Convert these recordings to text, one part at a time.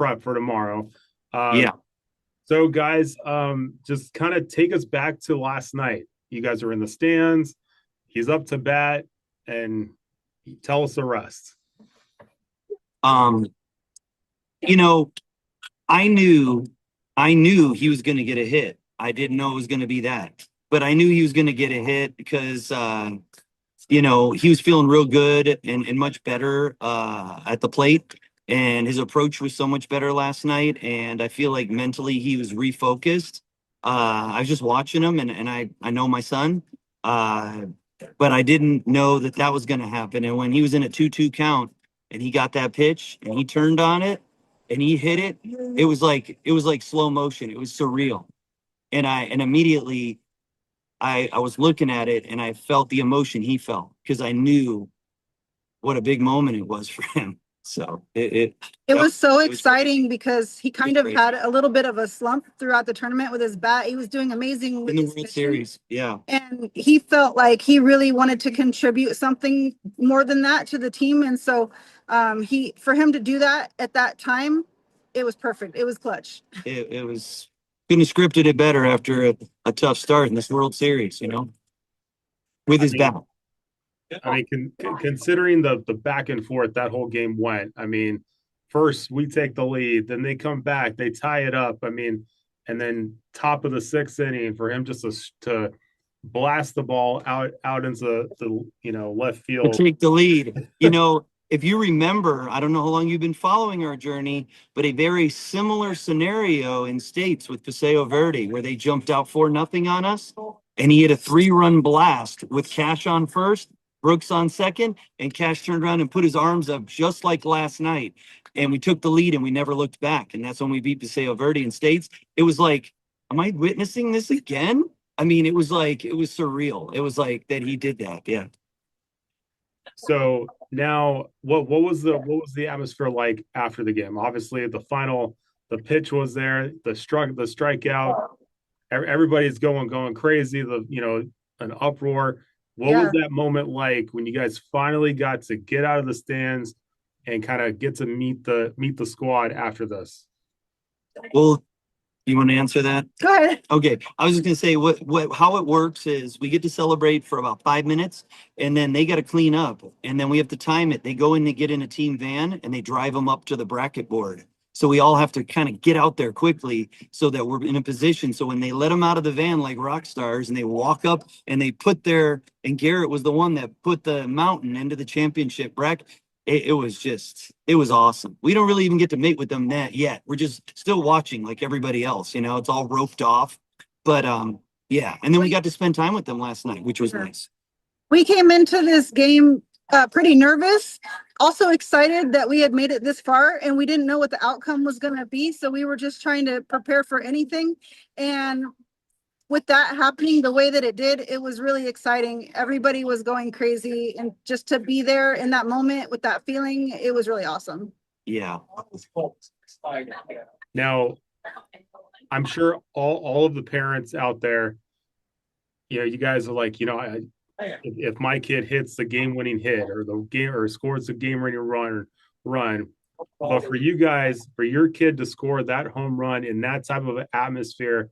prep for tomorrow. Yeah. So guys, just kind of take us back to last night. You guys are in the stands. He's up to bat, and tell us the rest. You know, I knew he was going to get a hit. I didn't know it was going to be that, but I knew he was going to get a hit because, he was feeling real good and much better at the plate. And his approach was so much better last night. And I feel like mentally he was refocused. I was just watching him and I know my son, but I didn't know that was going to happen. And when he was in a 2-2 count and he got that pitch and he turned on it and he hit it, it was like slow motion. It was surreal. And immediately I was looking at it and I felt the emotion he felt because I knew what a big moment it was for him. So it was so exciting crazy. Because he kind of had a little bit of a slump throughout the tournament with his bat. He was doing amazing with in the World Series. Yeah. And he felt like he really wanted to contribute something more than that to the team. And so for him to do that at that time, it was perfect. It was clutch. It was, couldn't have scripted it better after a tough start in this World Series, with his bat. I mean, considering the back and forth that whole game went, I mean, first we take the lead, then they come back, they tie it up. I mean, and then top of the 6th inning for him just to blast the ball out into the left field. To take the lead. If you remember, I don't know how long you've been following our journey, but a very similar scenario in States with Paseo Verde, where they jumped out 4-0 on us, and he hit a 3-run blast with Cash on first, Brooks on second, and Cash turned around and put his arms up just like last night. And we took the lead and we never looked back. And that's when we beat Paseo Verde in States. It was like, am I witnessing this again? I mean, it was surreal. It was like that he did that. Yeah. So now what was the atmosphere like after the game? Obviously the pitch was there, the strikeout, everybody's going crazy, an uproar. What was that moment like when you guys finally got to get out of the stands and kind of get to meet the squad after this? Well, you want to answer that? Go ahead. Okay. I was just going to say how it works is we get to celebrate for about 5 minutes and then they got to clean up and then we have to time it. They go in, they get in a team van and they drive them up to the bracket board. So we all have to kind of get out there quickly so that we're in a position. So when they let them out of the van like rock stars and they walk up and they and Garrett was the one that put the mountain into the championship bracket. It was awesome. We don't really even get to mate with them yet. We're just still watching like everybody else, it's all roped off. But yeah. And then we got to spend time with them last night, which was nice. We came into this game pretty nervous, also excited that we had made it this far and we didn't know what the outcome was going to be. So we were just trying to prepare for anything. And with that happening the way that it did, it was really exciting. Everybody was going crazy and just to be there in that moment with that feeling, it was really awesome. Yeah. Now, I'm sure all of the parents out there, you guys are like, if my kid hits the game-winning hit or scores the game-winning run, but for you guys, for your kid to score that home run in that type of atmosphere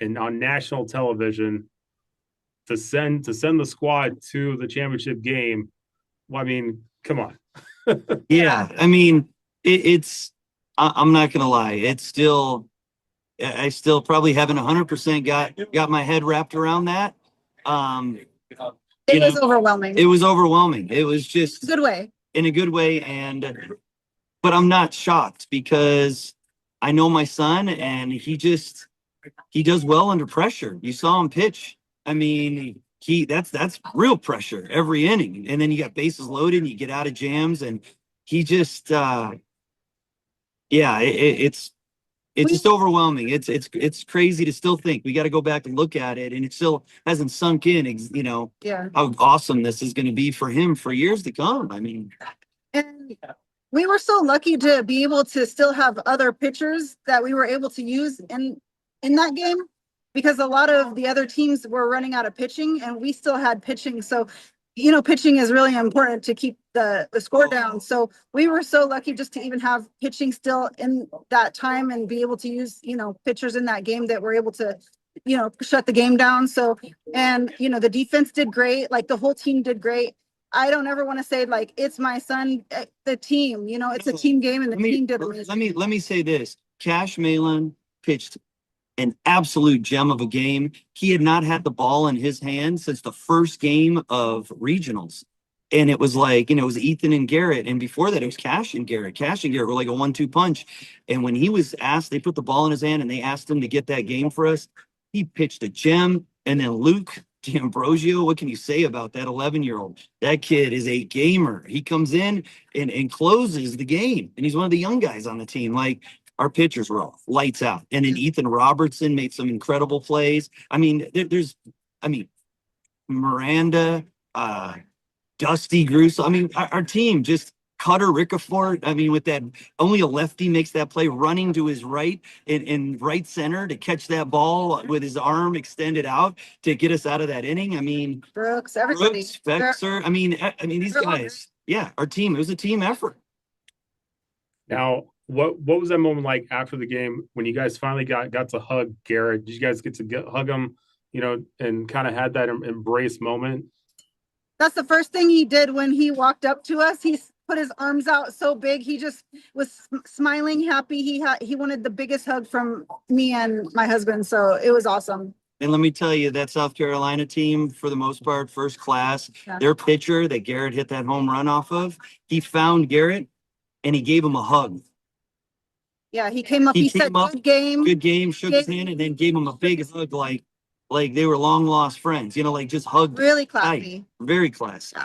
and on national television, to send the squad to the championship game, well, I mean, come on. Yeah, I mean, I'm not gonna lie, I still probably haven't 100% got my head wrapped around that. It was overwhelming. It was overwhelming. It was just good way. In a good way, but I'm not shocked because I know my son and he does well under pressure. You saw him pitch. I mean, that's real pressure every inning. And then you got bases loaded and you get out of jams and he just it's just overwhelming. It's crazy to still think. We got to go back and look at it and it still hasn't sunk in, how awesome this is going to be for him for years to come. I mean, and we were so lucky to be able to still have other pitchers that we were able to use in that game because a lot of the other teams were running out of pitching and we still had pitching. So pitching is really important to keep the score down. So we were so lucky just to even have pitching still in that time and be able to use, pitchers in that game that were able to, shut the game down. So, and, the defense did great. Like the whole team did great. I don't ever want to say like, it's my son, the team, it's a team game and the team did amazing. Let me say this. Cash Malin pitched an absolute gem of a game. He had not had the ball in his hand since the first game of regionals. And it was like, it was Ethan and Garrett. And before that, it was Cash and Garrett. Cash and Garrett were like a 1-2 punch. And when he was asked, they put the ball in his hand and they asked him to get that game for us. He pitched a gem. And then Luke D'Ambrosio, what can you say about that 11-year-old? That kid is a gamer. He comes in and closes the game. And he's one of the young guys on the team. Like, our pitchers were off, lights out. And then Ethan Robertson made some incredible plays. I mean, Miranda, Dusty Grusso. I mean, our team just Cutter Ricafort. I mean, with that, only a lefty makes that play, running to his right in right center to catch that ball with his arm extended out to get us out of that inning. I mean, Brooks, everybody. Brooks, Fexer. I mean, these guys. Yeah, our team. It was a team effort. Now, what was that moment like after the game when you guys finally got to hug Garrett? Did you guys get to hug him, and kind of had that embrace moment? That's the first thing he did when he walked up to us. He put his arms out so big. He just was smiling, happy. He wanted the biggest hug from me and my husband. So it was awesome. And let me tell you, that South Carolina team, for the most part, first class. Yeah. Their pitcher that Garrett hit that home run off of, he found Garrett and he gave him a hug. Yeah, he came up. He said, "Good game." Good game. Shook his hand and then gave him a big hug, like they were long lost friends. Like just hugged. Really classy. Very classy.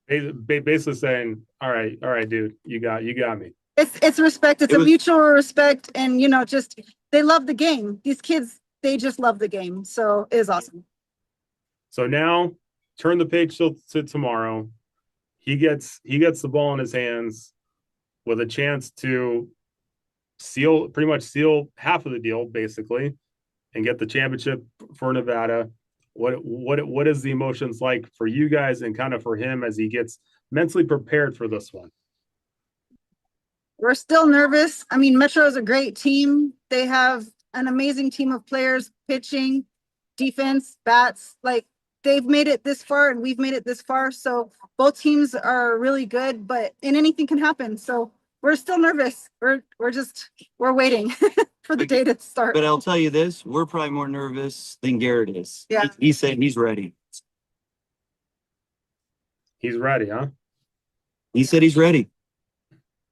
Yeah. Basically saying, "All right, dude, you got me." It's respect. It's a mutual respect, and just they love the game. These kids, they just love the game. So it is awesome. So now, turn the page to tomorrow. He gets the ball in his hands with a chance to pretty much seal half of the deal, basically, and get the championship for Nevada. What is the emotions like for you guys and kind of for him as he gets mentally prepared for this one? We're still nervous. I mean, Metro is a great team. They have an amazing team of players, pitching, defense, bats. Like, they've made it this far and we've made it this far. So both teams are really good, and anything can happen. So we're still nervous. We're waiting for the day to start. But I'll tell you this, we're probably more nervous than Garrett is. Yeah. He said he's ready. He's ready, huh? He said he's ready.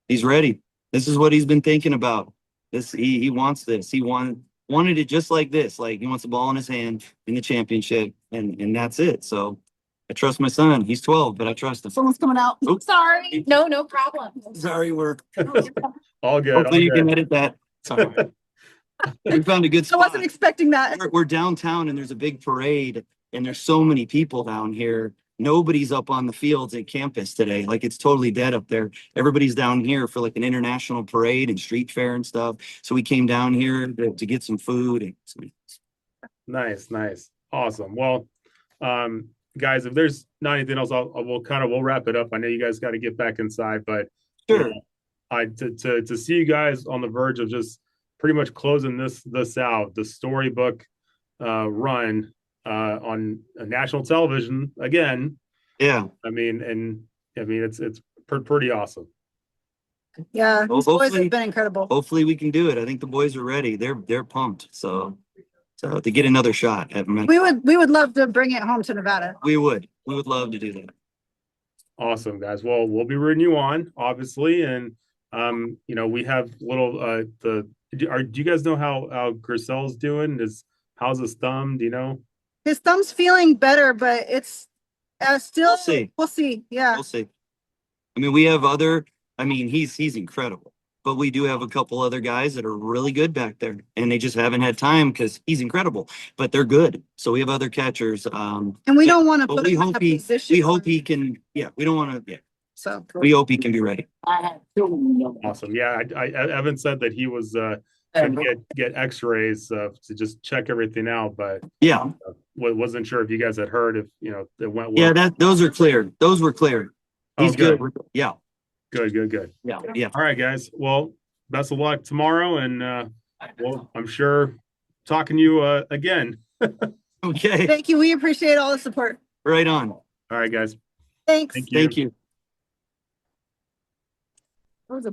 He's ready. This is what he's been thinking about. He wants this. He wanted it just like this. Like, he wants the ball in his hand in the championship, and that's it. So I trust my son. He's 12, but I trust him. Someone's coming out. Oops. Sorry. No problem. Sorry, we're All good. hopefully you can edit that. Sorry. We found a good I spot. wasn't expecting that. We're downtown and there's a big parade and there's so many people down here. Nobody's up on the fields at campus today. Like, it's totally dead up there. Everybody's down here for like an international parade and street fair and stuff. So we came down here to get some food. And Nice. Awesome. Well, guys, if there's not anything else, we'll wrap it up. I know you guys got to get back inside, but sure. To see you guys on the verge of just pretty much closing this out, the storybook run on national television again. Yeah. I mean, it's pretty awesome. Yeah, Well, these boys hopefully- have been incredible. Hopefully we can do it. I think the boys are ready. They're pumped. So to get another shot at We would love to bring it home to Nevada. we would love to do that. Awesome, guys. Well, we'll be rooting you on, obviously, and we have little do you guys know how Grisel's doing? How's his thumb? Do you know? His thumb's feeling better, but it's still. We'll see. We'll see. Yeah. We'll see. I mean, we have he's incredible, but we do have a couple other guys that are really good back there, and they just haven't had time because he's incredible, but they're good. So we have other catchers. And we don't want to But put we him in hope a position. we hope he can. Yeah, we don't want to. Yeah, So we hope he can be ready. Awesome. Yeah, Evan said that he was going to get X-rays to just check everything out, but Yeah, wasn't sure if you guys had heard if it went well. Yeah, those are cleared. Those were cleared. He's good. Yeah. Good. Yeah. All right, guys. Well, best of luck tomorrow, and well, I'm sure talking to you again. Okay. Thank you. We appreciate all the support. Right on. All right, guys. Thanks. Thank you. Thank you. That was a